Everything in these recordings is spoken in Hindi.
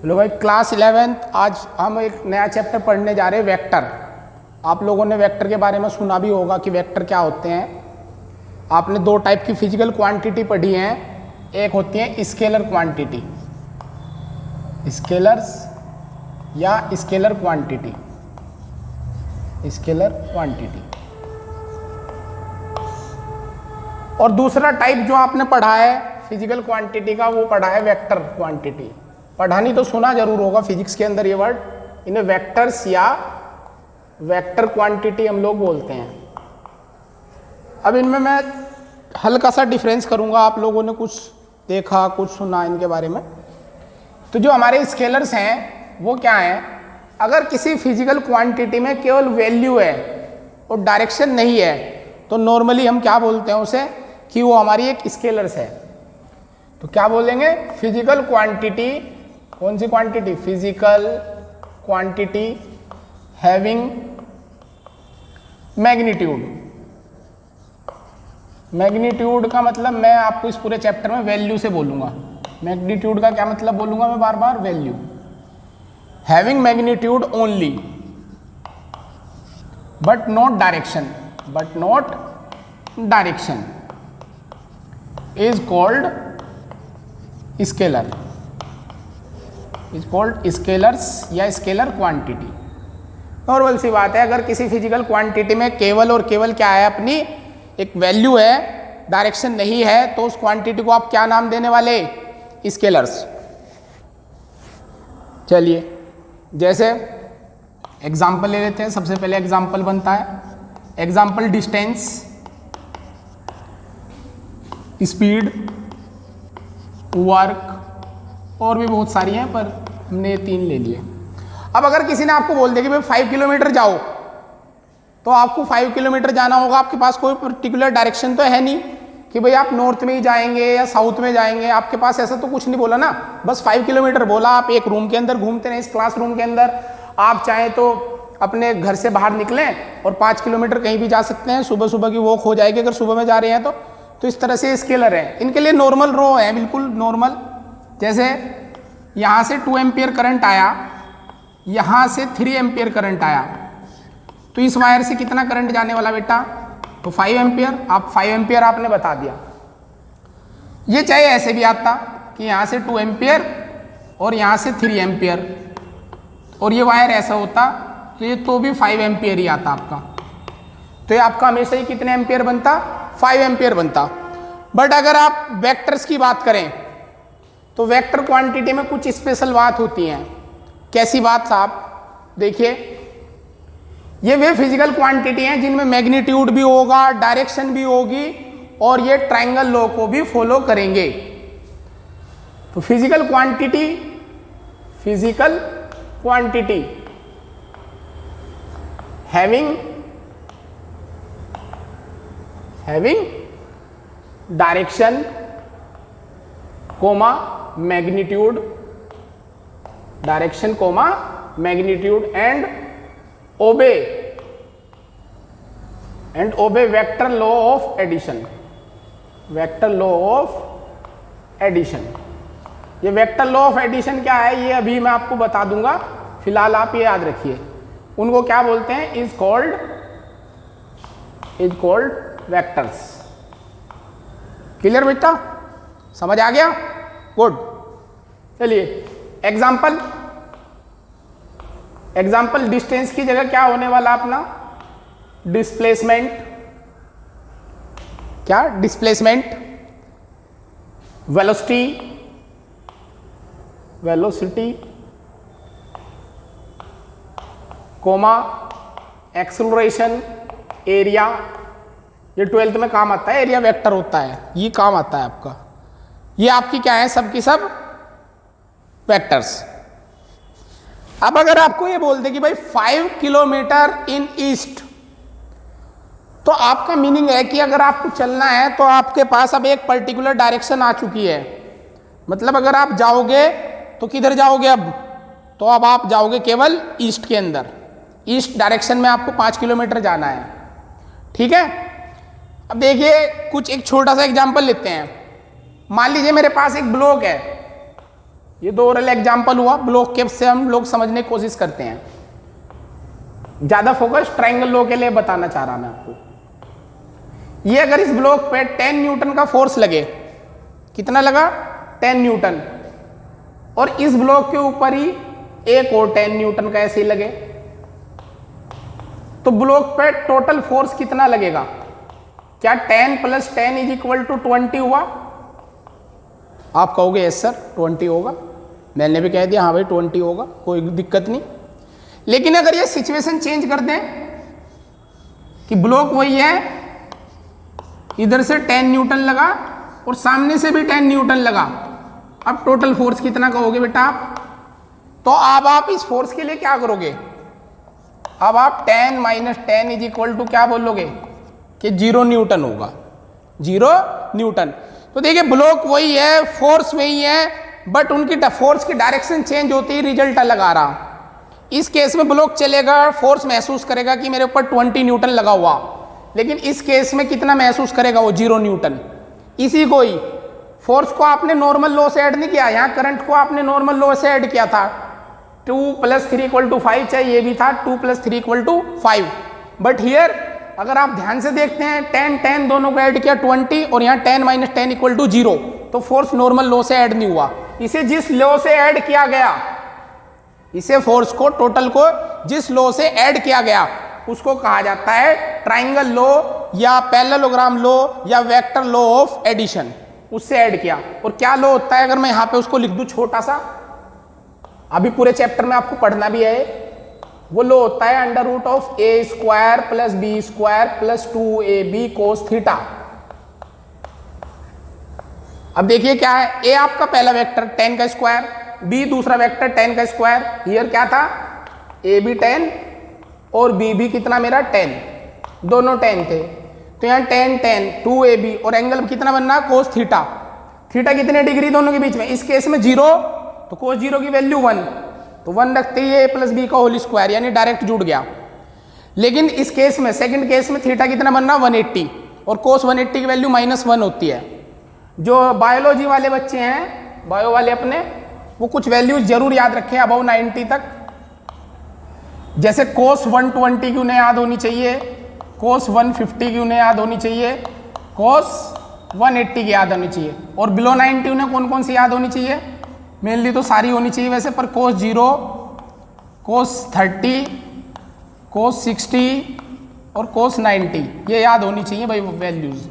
हेलो भाई, क्लास 11th। आज हम एक नया चैप्टर पढ़ने जा रहे हैं, वेक्टर। आप लोगों ने वेक्टर के बारे में सुना भी होगा कि वेक्टर क्या होते हैं। आपने दो टाइप की फिजिकल क्वांटिटी पढ़ी हैं। एक होती है स्केलर क्वांटिटी, स्केलर्स या स्केलर क्वांटिटी, स्केलर क्वांटिटी। और दूसरा टाइप जो आपने पढ़ा है फिजिकल क्वांटिटी का, वो पढ़ा है वेक्टर क्वांटिटी। पढ़ा नहीं तो सुना जरूर होगा फिजिक्स के अंदर ये वर्ड। इन्हें वेक्टर्स या वेक्टर क्वांटिटी हम लोग बोलते हैं। अब इनमें मैं हल्का सा डिफरेंस करूंगा। आप लोगों ने कुछ देखा, कुछ सुना इनके बारे में। तो जो हमारे स्केलर्स हैं वो क्या हैं? अगर किसी फिजिकल क्वांटिटी में केवल वैल्यू है और डायरेक्शन नहीं है, तो नॉर्मली हम क्या बोलते हैं उसे, कि वो हमारी एक स्केलर्स है। तो क्या बोलेंगे? Physical quantity. कौन सी quantity? Physical quantity having magnitude. Magnitude का मतलब मैं आपको इस पूरे चैप्टर में वैल्यू से बोलूंगा। मैग्नीट्यूड का क्या मतलब बोलूंगा मैं बार बार? Value. Having magnitude only but not direction, but not direction is called scalar, is called scalars या स्केलर क्वांटिटी। नॉर्मल सी बात है, अगर किसी फिजिकल क्वांटिटी में केवल और केवल क्या है, अपनी एक वैल्यू है, डायरेक्शन नहीं है, तो उस क्वांटिटी को आप क्या नाम देने वाले? स्केलर्स। चलिए, जैसे एग्जाम्पल ले लेते हैं। सबसे पहले एग्जाम्पल बनता है, एग्जाम्पल डिस्टेंस, स्पीड, वर्क, और भी बहुत सारी हैं पर हमने ये 3 ले लिए। अब अगर किसी ने आपको बोल दिया कि भाई 5 किलोमीटर जाओ, तो आपको 5 किलोमीटर जाना होगा। आपके पास कोई पर्टिकुलर डायरेक्शन तो है नहीं कि भाई आप नॉर्थ में ही जाएंगे या साउथ में जाएंगे। आपके पास ऐसा तो कुछ नहीं बोला ना, बस 5 किलोमीटर बोला। आप एक रूम के अंदर घूमते रहे, इस क्लास रूम के अंदर। आप चाहें तो अपने घर से बाहर निकलें और 5 किलोमीटर कहीं भी जा सकते हैं। सुबह सुबह की वॉक हो जाएगी अगर सुबह में जा रहे हैं तो इस तरह से स्केलर है। इनके लिए नॉर्मल रो है, बिल्कुल नॉर्मल। जैसे यहाँ से 2 एम्पियर करंट आया, यहाँ से 3 एम्पियर करंट आया, तो इस वायर से कितना करंट जाने वाला बेटा? तो 5 एम्पियर। आप 5 एम्पियर आपने बता दिया। ये चाहे ऐसे भी आता कि यहाँ से 2 एम्पियर और यहाँ से 3 एम्पियर, और ये वायर ऐसा होता तो ये तो भी 5 एम्पियर ही आता आपका। तो ये आपका हमेशा ही कितने एम्पियर बनता? 5 एम्पियर बनता। बट अगर आप वेक्टर्स की बात करें तो वेक्टर क्वांटिटी में कुछ स्पेशल बात होती है। कैसी बात साहब? देखिए, ये वे फिजिकल क्वांटिटी हैं जिनमें मैग्नीट्यूड भी होगा, डायरेक्शन भी होगी, और ये ट्रायंगल लॉ को भी फॉलो करेंगे। तो physical quantity, physical quantity having direction comma magnitude, direction comma magnitude and obey vector law of addition, vector law of addition. ये वेक्टर लॉ ऑफ एडिशन क्या है ये अभी मैं आपको बता दूंगा, फिलहाल आप ये याद रखिए। उनको क्या बोलते हैं? Is called vectors. क्लियर बेटा? समझ आ गया? गुड। चलिए, एग्जाम्पल डिस्टेंस की जगह क्या होने वाला अपना? डिस्प्लेसमेंट। क्या? Displacement. Velocity comma acceleration, area. ये 12th में काम आता है, एरिया वेक्टर होता है, ये काम आता है आपका। ये आपकी क्या है? सब की सब वेक्टर्स। अब अगर आपको ये बोल दे कि भाई 5 किलोमीटर इन ईस्ट, तो आपका मीनिंग है कि अगर आपको चलना है तो आपके पास अब एक पर्टिकुलर डायरेक्शन आ चुकी है। मतलब अगर आप जाओगे तो किधर जाओगे अब? तो अब आप जाओगे केवल ईस्ट के अंदर। ईस्ट डायरेक्शन में आपको 5 किलोमीटर जाना है। ठीक है? अब देखिए, कुछ एक छोटा सा एग्जांपल लेते हैं। मान लीजिए मेरे पास एक ब्लॉक है, ये 2 ओरल एग्जाम्पल हुआ, ब्लॉक केप से हम लोग समझने की कोशिश करते हैं। ज्यादा फोकस ट्रायंगल लॉ के लिए बताना चाह रहा मैं आपको। ये अगर इस ब्लॉक पे 10 न्यूटन का फोर्स लगे, कितना लगा 10 न्यूटन, और इस ब्लॉक के ऊपर ही एक और 10 न्यूटन का ऐसे ही लगे, तो ब्लॉक पे टोटल फोर्स कितना लगेगा? क्या 10 + 10 = 20 हुआ? आप कहोगे यस सर 20 होगा, मैंने भी कह दिया हाँ भाई 20 होगा, कोई दिक्कत नहीं। लेकिन अगर ये सिचुएशन चेंज कर दें कि ब्लॉक वही है, इधर से 10 न्यूटन लगा और सामने से भी 10 न्यूटन लगा, अब टोटल फोर्स कितना कहोगे बेटा आप? तो अब आप इस फोर्स के लिए क्या करोगे? अब आप 10 - 10 = क्या बोलोगे कि 0 न्यूटन होगा, 0 न्यूटन। तो देखिए ब्लॉक वही है, फोर्स वही है, बट उनकी फोर्स की डायरेक्शन चेंज होती है, रिजल्ट अलग आ रहा। इस केस में ब्लॉक चलेगा, फोर्स महसूस करेगा कि मेरे ऊपर 20 न्यूटन लगा हुआ, लेकिन इस केस में कितना महसूस करेगा वो? 0 न्यूटन। इसी को ही फोर्स को आपने नॉर्मल लॉ से ऐड नहीं किया, यहाँ करंट को आपने नॉर्मल लॉ से ऐड किया था। 2 + 3 = 5, चाहे ये भी था 2 + 3 = 5, बट हियर अगर आप ध्यान से देखते हैं 10 10 दोनों को ऐड किया 20, और यहाँ 10 - 10 = 0, तो फोर्स नॉर्मल लॉ से ऐड नहीं हुआ। इसे जिस लॉ से ऐड किया गया, इसे फोर्स को टोटल को जिस लॉ से ऐड किया गया उसको कहा जाता है ट्रायंगल लॉ या पैरेललोग्राम लॉ या वेक्टर लॉ ऑफ एडिशन। उससे ऐड किया। और क्या लॉ होता है अगर मैं यहां पे उसको लिख दूं छोटा सा, अभी पूरे चैप्टर में आपको पढ़ना भी है, वो लॉ होता है √(a² + b² + 2ab cos theta. अब देखिए क्या है, a आपका पहला वेक्टर 10 का स्क्वायर, b दूसरा वेक्टर 10 का स्क्वायर, हियर क्या था a भी 10 और b भी कितना मेरा 10, दोनों 10 थे, तो यहाँ 10 10 2ab, और एंगल कितना बनना cos थीटा। थीटा कितने डिग्री दोनों के बीच में? इस केस में 0, तो cos 0 की वैल्यू 1, तो 1 रखते ही a + b का होल स्क्वायर, यानी डायरेक्ट जुड़ गया। लेकिन इस केस में सेकंड केस में थीटा कितना बनना 180, और cos 180 की वैल्यू -1 होती है। जो बायोलॉजी वाले बच्चे हैं, बायो वाले अपने, वो कुछ वैल्यूज जरूर याद रखें अबव 90 तक। जैसे cos 120 की उन्हें याद होनी चाहिए, cos 150 की उन्हें याद होनी चाहिए, cos 180 की याद होनी चाहिए, और बिलो 90 उन्हें कौन कौन सी याद होनी चाहिए? मेनली तो सारी होनी चाहिए वैसे, पर cos 0, cos 30, cos 60 और cos 90 ये याद होनी चाहिए भाई वैल्यूज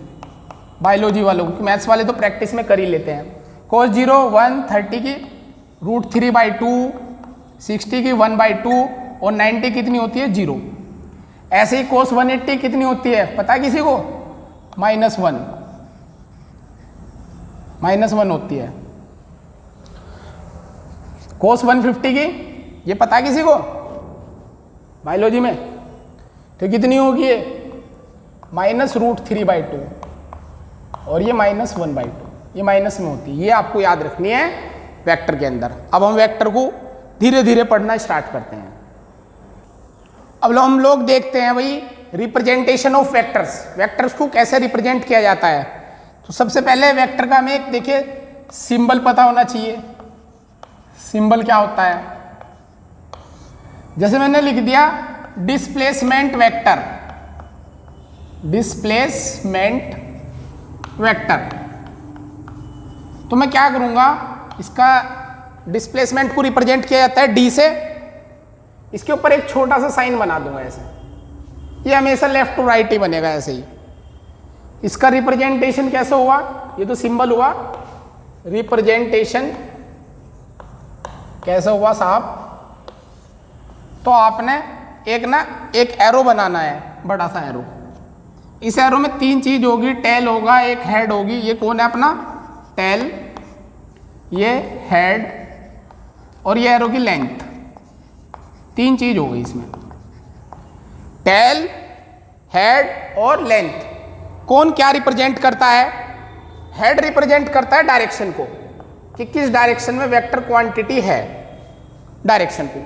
बायोलॉजी वालों को। मैथ्स वाले तो प्रैक्टिस में कर ही लेते हैं। cos 0 1, 30 की √3/2, 60 की 1/2 और 90 कितनी होती है 0। ऐसे ही cos 180 कितनी होती है पता है किसी को? -1 होती है। cos 150 की ये पता है किसी को बायोलॉजी में? तो कितनी होगी ये? -√3/2, और ये -1/2, ये माइनस में होती है। ये आपको याद रखनी है वेक्टर के अंदर। अब हम वेक्टर को धीरे धीरे पढ़ना स्टार्ट करते हैं। अब हम लोग देखते हैं भाई रिप्रेजेंटेशन ऑफ वेक्टर्स, वेक्टर्स को कैसे रिप्रेजेंट किया जाता है। तो सबसे पहले वेक्टर का हमें एक देखिए सिंबल पता होना चाहिए। सिंबल क्या होता है? जैसे मैंने लिख दिया डिस्प्लेसमेंट वेक्टर, डिस्प्लेसमेंट वेक्टर, तो मैं क्या करूंगा, इसका डिस्प्लेसमेंट को रिप्रेजेंट किया जाता है डी से, इसके ऊपर एक छोटा सा साइन बना दूंगा ऐसे, ये हमेशा लेफ्ट टू राइट ही बनेगा ऐसे ही। इसका रिप्रेजेंटेशन कैसे हुआ? ये तो सिंबल हुआ, रिप्रेजेंटेशन कैसे हुआ साहब? तो आपने एक एरो बनाना है, बड़ा सा एरो। इस एरो में 3 चीज होगी, टेल होगा, एक हेड होगी। ये कौन है अपना? टेल, ये हेड, और ये एरो की लेंथ। 3 चीज हो गई इसमें, टेल, हेड और लेंथ। कौन क्या रिप्रेजेंट करता है? हेड रिप्रेजेंट करता है डायरेक्शन को, कि किस डायरेक्शन में वेक्टर क्वांटिटी है, डायरेक्शन को।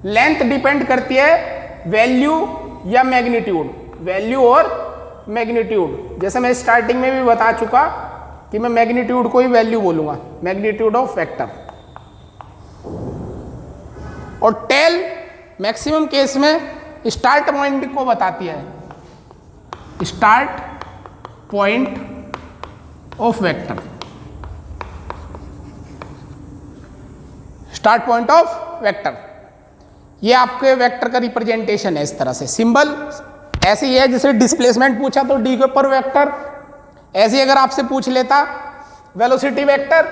लेंथ डिपेंड करती है वैल्यू या मैग्नीट्यूड, वैल्यू और मैग्नीट्यूड। जैसे मैं स्टार्टिंग में भी बता चुका कि मैं मैग्नीट्यूड को ही वैल्यू बोलूंगा, मैग्नीट्यूड ऑफ वेक्टर। और टेल मैक्सिमम केस में स्टार्ट पॉइंट को बताती है, start point of vector, start point of vector. ये आपके वेक्टर का रिप्रेजेंटेशन है इस तरह से। सिंबल ऐसे ही है, जैसे डिस्प्लेसमेंट पूछा तो डी के ऊपर वेक्टर, ऐसे अगर आपसे पूछ लेता वेलोसिटी वेक्टर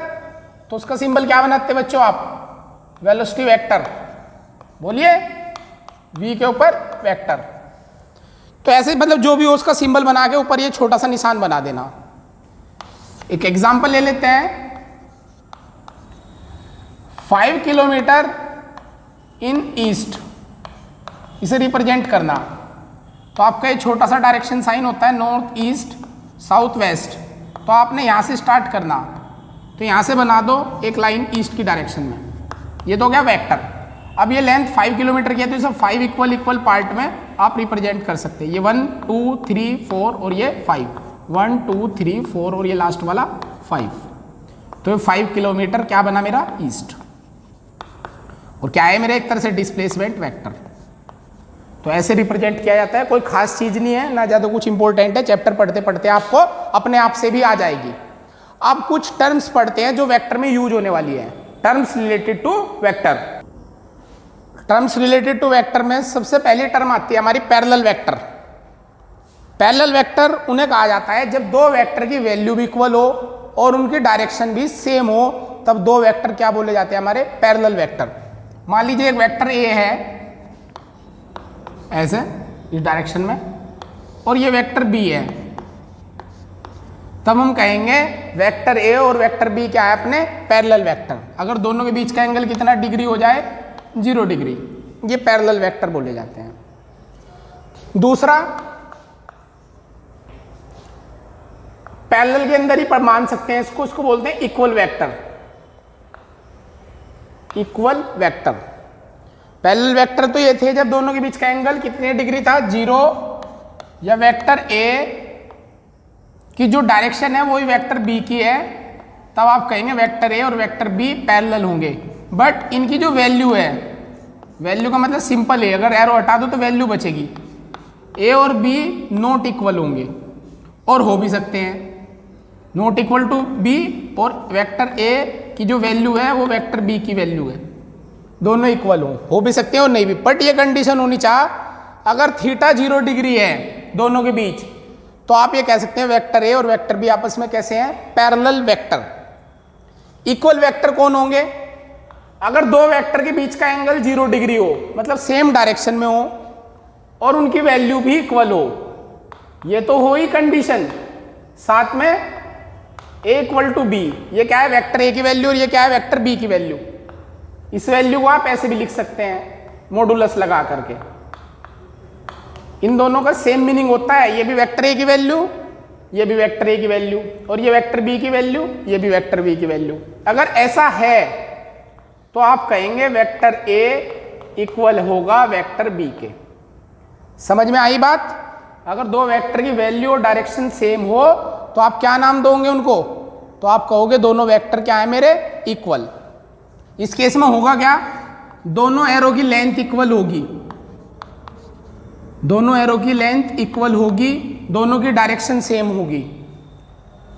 तो उसका सिंबल क्या बनाते बच्चों आप, वेलोसिटी वेक्टर। बोलिए, वी के ऊपर वेक्टर। तो ऐसे मतलब जो भी हो उसका सिंबल बना के ऊपर ये छोटा सा निशान बना देना। एक एग्जांपल ले लेते हैं, 5 किलोमीटर इन ईस्ट, इसे रिप्रेजेंट करना तो आपका ये छोटा सा डायरेक्शन साइन होता है, नॉर्थ ईस्ट साउथ वेस्ट। तो आपने यहाँ से स्टार्ट करना, तो यहाँ से बना दो एक लाइन ईस्ट की डायरेक्शन में, ये तो हो गया वेक्टर। अब ये लेंथ 5 किलोमीटर की है तो इसे 5 इक्वल पार्ट में आप रिप्रेजेंट कर सकते हैं। ये 1 2 3 4 और ये 5, 1 2 3 4 और ये लास्ट वाला 5। तो 5 किलोमीटर क्या बना मेरा, ईस्ट। और क्या है मेरा, एक तरह से डिस्प्लेसमेंट वेक्टर। तो ऐसे रिप्रेजेंट किया जाता है, कोई खास चीज नहीं है ना, ज़्यादा कुछ इंपॉर्टेंट है, चैप्टर पढ़ते पढ़ते आपको अपने आप से भी आ जाएगी। अब कुछ टर्म्स पढ़ते हैं जो वेक्टर में यूज होने वाली है, terms related to vector. Terms related to vector में सबसे पहली टर्म आती है हमारी पैरेलल वेक्टर। पैरेलल वेक्टर उन्हें कहा जाता है जब दो वेक्टर की वैल्यू भी इक्वल हो और उनकी डायरेक्शन भी सेम हो, तब दो वेक्टर क्या बोले जाते हैं हमारे, पैरेलल वेक्टर। मान लीजिए एक वेक्टर ए है ऐसे इस डायरेक्शन में, और ये वेक्टर बी है, तब हम कहेंगे वेक्टर ए और वेक्टर बी क्या है अपने, पैरेलल वेक्टर। अगर दोनों के बीच का एंगल कितना डिग्री हो जाए, 0 डिग्री, ये पैरेलल वेक्टर बोले जाते हैं। दूसरा, पैरेलल के अंदर ही मान सकते हैं इसको बोलते हैं equal vector. Equal vector, parallel vector तो ये थे जब दोनों के बीच का एंगल कितने डिग्री था, 0, या वेक्टर ए की जो डायरेक्शन है वही वेक्टर बी की है, तब आप कहेंगे वेक्टर ए और वेक्टर बी पैरेलल होंगे। बट इनकी जो वैल्यू है, वैल्यू का मतलब सिंपल है, अगर एरो हटा दो तो वैल्यू बचेगी, ए और बी नॉट इक्वल होंगे, और हो भी सकते हैं नॉट इक्वल टू बी, और वेक्टर ए की जो वैल्यू है वो वेक्टर बी की वैल्यू है, दोनों इक्वल हो भी सकते हैं और नहीं भी। बट ये कंडीशन होनी चाहिए, अगर थीटा 0 डिग्री है दोनों के बीच, तो आप ये कह सकते हैं वेक्टर ए और वेक्टर बी आपस में कैसे हैं, पैरेलल वेक्टर। इक्वल वेक्टर कौन होंगे, अगर दो वेक्टर के बीच का एंगल 0 डिग्री हो, मतलब सेम डायरेक्शन में हो और उनकी वैल्यू भी इक्वल हो, ये तो हो ही कंडीशन। साथ में ए इक्वल टू बी, ये क्या है, वेक्टर ए की वैल्यू, और ये क्या है, वेक्टर बी की वैल्यू। इस वैल्यू को आप ऐसे भी लिख सकते हैं मॉडुलस लगा करके, इन दोनों का सेम मीनिंग होता है, ये भी वेक्टर ए की वैल्यू, ये भी वेक्टर ए की वैल्यू, और ये वेक्टर बी की वैल्यू, ये भी वेक्टर बी की वैल्यू। अगर ऐसा है तो आप कहेंगे वेक्टर ए इक्वल होगा वेक्टर बी के। समझ में आई बात? अगर दो वेक्टर की वैल्यू और डायरेक्शन सेम हो तो आप क्या नाम दोगे उनको, तो आप कहोगे दोनों वेक्टर क्या है मेरे, इक्वल। इस केस में होगा क्या, दोनों एरो की लेंथ इक्वल होगी, दोनों एरो की लेंथ इक्वल होगी, दोनों की डायरेक्शन सेम होगी,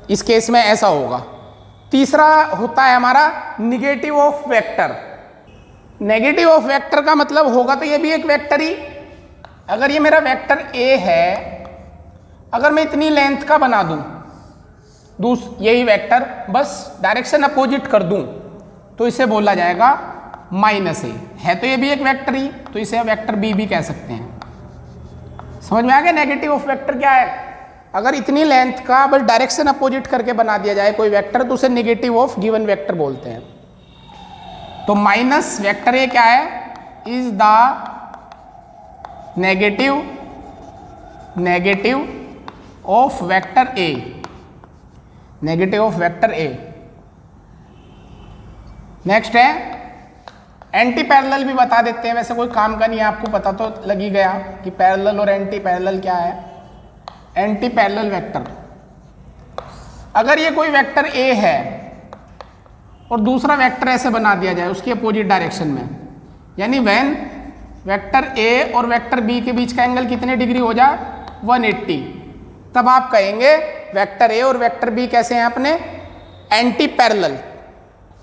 इस केस में ऐसा होगा। तीसरा होता है हमारा negative of vector. Negative of vector का मतलब होगा तो ये भी एक वेक्टर ही, अगर ये मेरा वेक्टर ए है, अगर मैं इतनी लेंथ का बना दूं, यही वेक्टर बस डायरेक्शन अपोजिट कर दूं, तो इसे बोला जाएगा माइनस ए। है तो ये भी एक वेक्टर ही, तो इसे वेक्टर बी भी कह सकते हैं। समझ में आ गया नेगेटिव ऑफ वेक्टर क्या है? अगर इतनी लेंथ का बस डायरेक्शन अपोजिट करके बना दिया जाए कोई वेक्टर, तो उसे नेगेटिव ऑफ गिवन वेक्टर बोलते हैं। तो माइनस वेक्टर ए क्या है, is the negative of vector A, negative of vector A. Next है एंटी पैरेलल, भी बता देते हैं, वैसे कोई काम का नहीं है, आपको पता तो लग ही गया कि पैरेलल और एंटी पैरेलल क्या है। एंटी पैरेलल वेक्टर, अगर ये कोई वेक्टर ए है और दूसरा वेक्टर ऐसे बना दिया जाए उसकी अपोजिट डायरेक्शन में, यानी व्हेन वेक्टर ए और वेक्टर बी के बीच का एंगल कितने डिग्री हो जाए 180, तब आप कहेंगे वेक्टर ए और वेक्टर बी कैसे हैं अपने एंटी पैरेलल।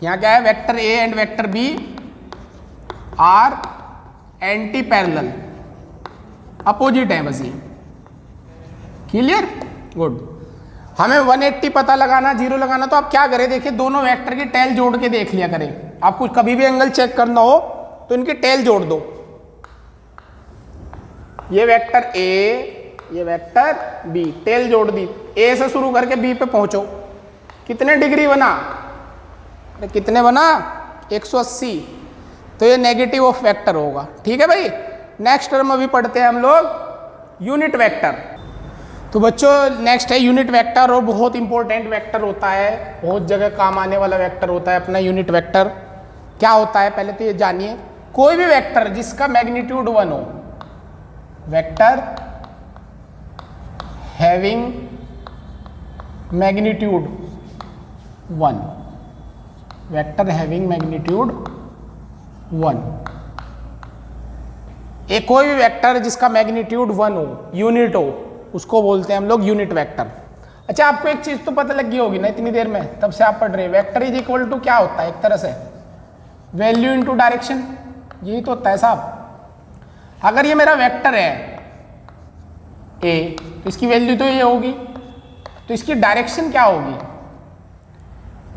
यहाँ क्या है, vector A and vector B are anti parallel, opposite है बस ये। Clear, good. हमें 180 पता लगाना, जीरो लगाना, तो आप क्या करें, देखिए दोनों वेक्टर की टेल जोड़ के देख लिया करें। आपको कभी भी एंगल चेक करना हो तो इनकी टेल जोड़ दो। ये वेक्टर ए, ये वेक्टर बी, टेल जोड़ दी, ए से शुरू करके बी पे पहुंचो, कितने डिग्री बना, कितने बना 180, तो ये नेगेटिव ऑफ वेक्टर होगा। ठीक है भाई। नेक्स्ट टर्म अभी पढ़ते हैं हम लोग यूनिट वेक्टर। तो बच्चों नेक्स्ट है यूनिट वेक्टर, और बहुत इंपॉर्टेंट वेक्टर होता है, बहुत जगह काम आने वाला वेक्टर होता है अपना यूनिट वेक्टर। क्या होता है पहले तो ये जानिए। कोई भी वेक्टर जिसका मैग्नीट्यूड 1 हो, vector having magnitude 1, vector having magnitude 1, एक कोई भी वेक्टर जिसका मैग्नीट्यूड 1 हो, यूनिट हो, उसको बोलते हैं हम लोग यूनिट वेक्टर। अच्छा, आपको एक चीज तो पता लग गई होगी ना इतनी देर में, तब से आप पढ़ रहे हैं। वेक्टर इज इक्वल टू क्या होता है, एक तरह से वैल्यू इनटू डायरेक्शन, यही तो होता है साहब। अगर ये मेरा वेक्टर है ए, तो इसकी वैल्यू तो ये होगी, तो इसकी डायरेक्शन क्या होगी,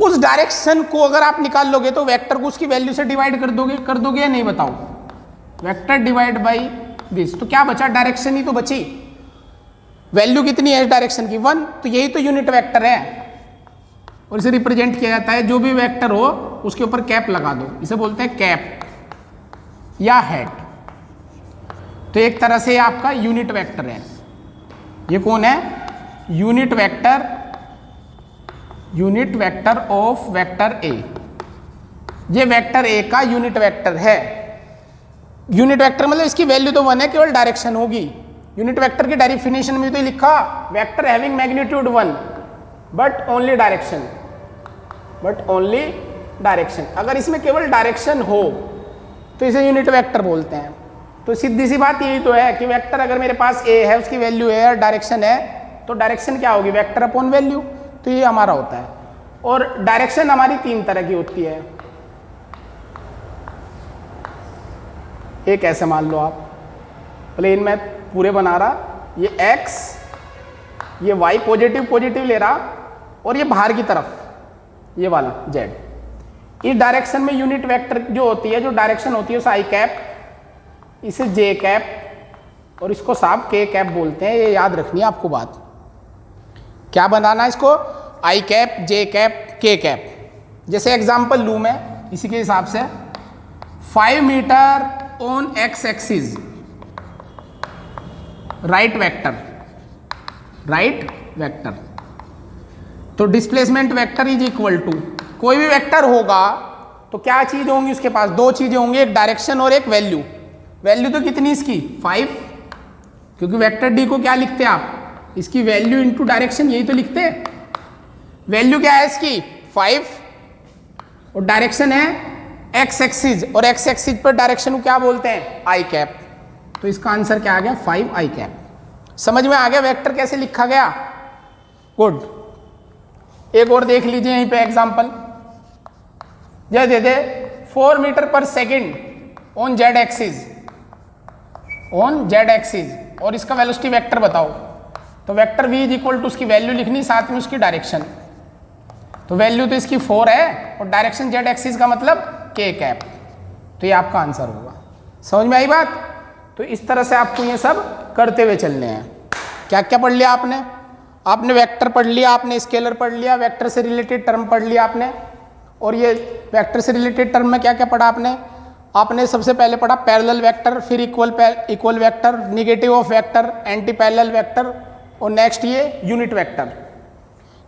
उस डायरेक्शन को अगर आप निकाल लोगे तो वेक्टर को उसकी वैल्यू से डिवाइड कर दोगे या नहीं, बताओ। वेक्टर डिवाइड बाई दिस, तो क्या बचा, डायरेक्शन ही तो बची। वैल्यू कितनी है इस डायरेक्शन की 1, तो यही तो यूनिट वेक्टर है। और इसे रिप्रेजेंट किया जाता है, जो भी वेक्टर हो उसके ऊपर कैप लगा दो, इसे बोलते हैं कैप या हेड। तो एक तरह से आपका यूनिट वेक्टर है। ये कौन है, unit vector, unit vector of vector A. ये वेक्टर ए का यूनिट वेक्टर है। यूनिट वेक्टर मतलब इसकी वैल्यू तो 1 है, केवल डायरेक्शन होगी। यूनिट वेक्टर की डेफिनेशन में तो लिखा vector having magnitude 1 but only direction, but only direction. अगर इसमें केवल डायरेक्शन हो तो इसे यूनिट वेक्टर बोलते हैं। तो सीधी सी बात यही तो है कि वेक्टर अगर मेरे पास ए है, उसकी वैल्यू है और डायरेक्शन है, तो डायरेक्शन क्या होगी, वेक्टर अपॉन वैल्यू। तो ये हमारा होता है। और डायरेक्शन हमारी 3 तरह की होती है। एक ऐसे मान लो आप प्लेन में पूरे बना रहा, ये x, ये y पॉजिटिव पॉजिटिव ले रहा, और ये बाहर की तरफ ये वाला z। इस डायरेक्शन में यूनिट वेक्टर जो होती है, जो डायरेक्शन होती है उसे आई कैप, इसे जे कैप, और इसको साहब के कैप बोलते हैं। ये याद रखनी है आपको बात। क्या बनाना है इसको, I cap, J cap, K cap. जैसे एग्जांपल लूँ मैं इसी के हिसाब से, 5 metre on X axis, right vector, right vector. तो displacement vector is equal to, कोई भी वेक्टर होगा तो क्या चीज होंगी उसके पास, 2 चीजें होंगी, एक डायरेक्शन और एक वैल्यू। वैल्यू तो कितनी इसकी 5, क्योंकि वेक्टर डी को क्या लिखते हैं आप, इसकी वैल्यू इनटू डायरेक्शन, यही तो लिखते हैं। वैल्यू क्या है इसकी 5, और डायरेक्शन है एक्स एक्सिस, और एक्स एक्सिस पर डायरेक्शन को क्या बोलते हैं, आई कैप। तो इसका आंसर क्या आ गया, 5 आई कैप। समझ में आ गया वेक्टर कैसे लिखा गया, गुड। एक और देख लीजिए यहीं पे एग्जांपल, यह दे दे 4 metre per second on Z axis, on Z axis, और इसका वेलोसिटी वेक्टर बताओ। तो vector v is equal to उसकी वैल्यू लिखनी, साथ में उसकी डायरेक्शन। तो वैल्यू तो इसकी 4 है, और डायरेक्शन जेड एक्सिस का मतलब के कैप। तो ये आपका आंसर होगा। समझ में आई बात। तो इस तरह से आपको ये सब करते हुए चलने हैं। क्या क्या पढ़ लिया आपने, आपने वेक्टर पढ़ लिया, आपने स्केलर पढ़ लिया, वेक्टर से रिलेटेड टर्म पढ़ लिया आपने। और ये वेक्टर से रिलेटेड टर्म में क्या क्या पढ़ा आपने, आपने सबसे पहले पढ़ा पैरेलल वेक्टर, फिर equal vector, negative of vector, anti parallel vector, और नेक्स्ट ये यूनिट वेक्टर।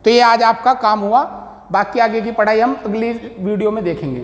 तो ये आज आपका काम हुआ। बाकी आगे की पढ़ाई हम अगली वीडियो में देखेंगे।